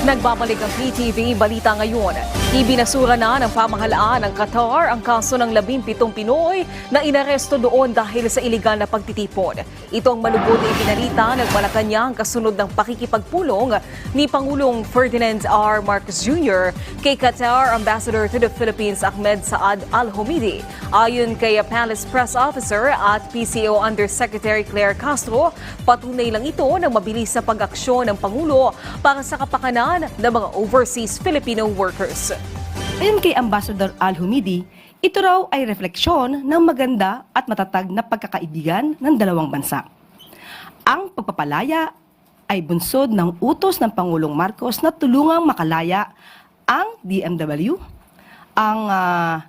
Nagbabalik ang PTV Balita ngayon. Ibinasura na ng pamahalaan ng Qatar ang kaso ng 17 Pinoy na inaresto doon dahil sa iligal na pagtitipon. Ito ang malugod na ibinalita ng Malacanang kasunod ng pakikipagpulong ni Pangulong Ferdinand R. Marcos Jr. kay Qatar Ambassador to the Philippines Ahmed Saad Al-Humidi. Ayon kay Palace Press Officer at PCO Undersecretary Claire Castro, patunay lang ito ng mabilis sa pag-aksyon ng Pangulo para sa kapakanan ng mga overseas Filipino workers. Ayon kay Ambassador Al-Humidi, ito raw ay refleksyon ng maganda at matatag na pagkakaibigan ng dalawang bansa. Ang pagpapalaya ay bunsod ng utos ng Pangulong Marcos na tulungang makalaya ang DMW, ang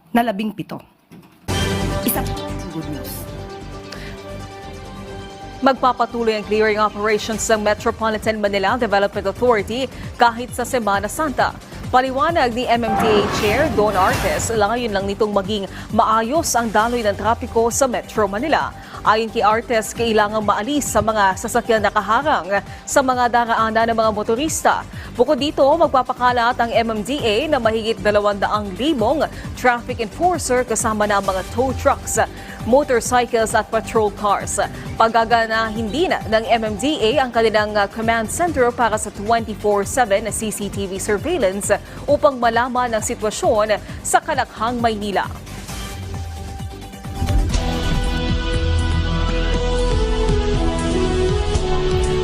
na 17. Isa good news. Magpapatuloy ang clearing operations ng Metropolitan Manila Development Authority kahit sa Semana Santa. Paliwanag ni MMDA Chair Don Artes, layon lang nitong maging maayos ang daloy ng trapiko sa Metro Manila. Ayon kay Artes, kailangang maalis sa mga sasakyan na kaharang sa mga daraanan ng mga motorista. Bukod dito, magpapakalat ang MMDA na mahigit 200,000 traffic enforcer kasama na ang mga tow trucks, motorcycles at patrol cars. Pagaganahin din ng MMDA ang kanilang command center para sa 24/7 na CCTV surveillance upang malaman ang sitwasyon sa Kalakhang, Maynila.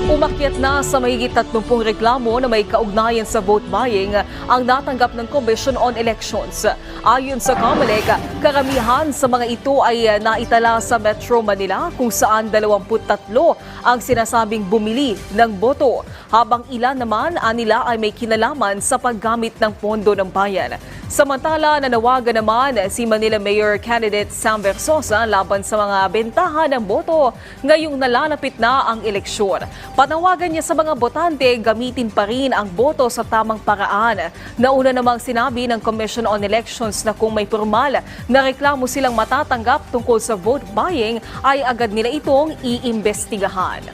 Umakyat na sa mahigit 30 reklamo na may kaugnayan sa vote buying ang natanggap ng Commission on Elections. Ayon sa COMELEC, karamihan sa mga ito ay naitala sa Metro Manila kung saan 23 ang sinasabing bumili ng boto, habang ilan naman nila ay may kinalaman sa paggamit ng pondo ng bayan. Samantala, nanawagan naman si Manila Mayor candidate Sam Versosa laban sa mga bentahan ng boto ngayong nalalapit na ang eleksyon. Panawagan niya sa mga botante, gamitin pa rin ang boto sa tamang paraan. Nauna namang sinabi ng Commission on Elections na kung may formal na reklamo silang matatanggap tungkol sa vote buying, ay agad nila itong iimbestigahan.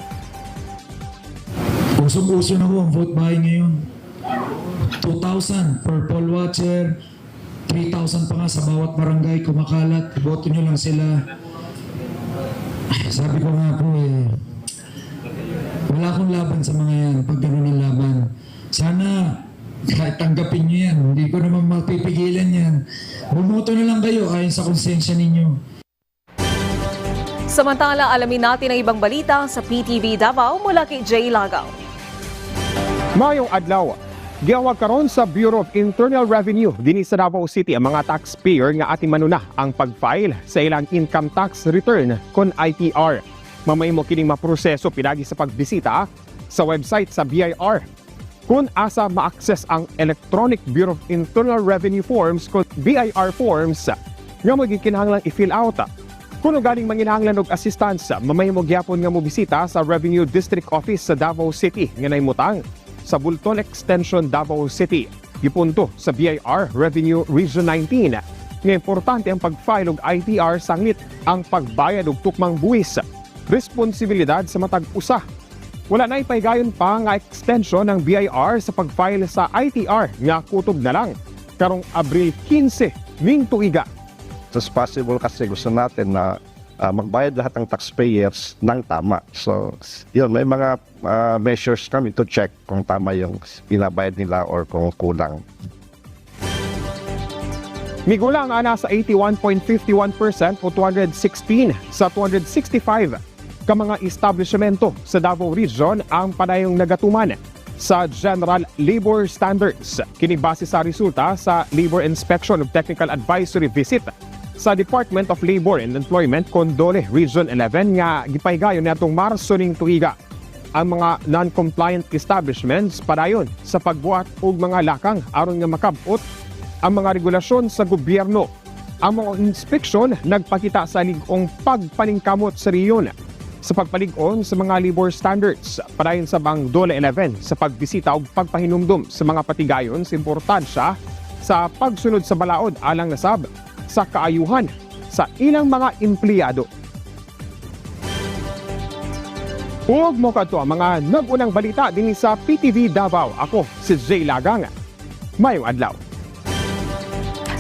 Usong-uso na po ang vote buying ngayon. 2,000 per poll watcher, 3,000 pa nga sa bawat barangay kumakalat. Boto nyo lang sila. Sabi ko nga po wala akong laban sa mga yan pag gano'n ang laban. Sana kahit tanggapin nyo yan, hindi ko naman mapipigilan yan. Bumoto na lang kayo ayon sa konsensya ninyo. Samantala, alamin natin ang ibang balita sa PTV Davao mula kay Jay Lagaw. Mayong adlaw, giawag karon sa Bureau of Internal Revenue dinhi sa Davao City ang mga taxpayer nga ating manuna ang pag-file sa ilang income tax return kon ITR. Mamahimo kining maproseso pinagi sa pagbisita sa website sa BIR. Kung asa ma-access ang Electronic Bureau of Internal Revenue Forms kon BIR forms nga magikinahanglang i-fill out. Kung galing manginahanglan og assistance, mamahimo gyapon nga mobisita sa Revenue District Office sa Davao City nga naimutang sa Bulton Extension, Davao City. Gipunto sa BIR Revenue Region 19. Nga importante ang pag-file og ITR sanglit ang pagbayad og tukmang buwis. Responsibilidad sa matag usa. Wala na ipahigayon pa nga extension ng BIR sa pag-file sa ITR nga kutob na lang karong Abril 15 ning tuiga. It's possible kasi gusto natin na magbayad lahat ng taxpayers ng tama. So, yun, may mga measures kami to check kung tama yung pinabayad nila or kung kulang. Migulang ana sa 81.51% o 216 sa 265 ka mga establishmento sa Davao Region ang padayong nagatuman sa General Labor Standards. Kini base sa resulta sa Labor Inspection of Technical Advisory Visit sa Department of Labor and Employment Condole Region 11 nga gipahigayon natong Marso ning tuiga. Ang mga non-compliant establishments padayon sa pagbuhat og mga lakang aron nga makabot ang mga regulasyon sa gobyerno. Ang mga inspeksyon nagpakita sa ligong pagpaningkamot sa riyon sa pagpalig-on sa mga labor standards padayon sa Bang Dole 11 sa pagbisita o pagpahinumdum sa mga patigayon sa importansya sa pagsunod sa balaod alang nasab sa kaayuhan sa ilang mga empleyado. Huwag mo ka to ang mga nag-unang balita din sa PTV Davao. Ako si Jay Lagang. Mayong adlaw.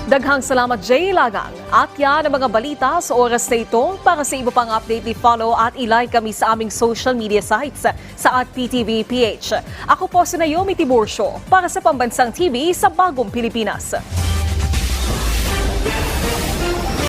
Daghang salamat, Jay Lagang. At yan ang mga balita sa oras na ito. Para sa iba pang update, i-follow at i-like kami sa aming social media sites sa @PTVPH. Ako po si Naomi Tiburcio para sa Pambansang TV sa Bagong Pilipinas.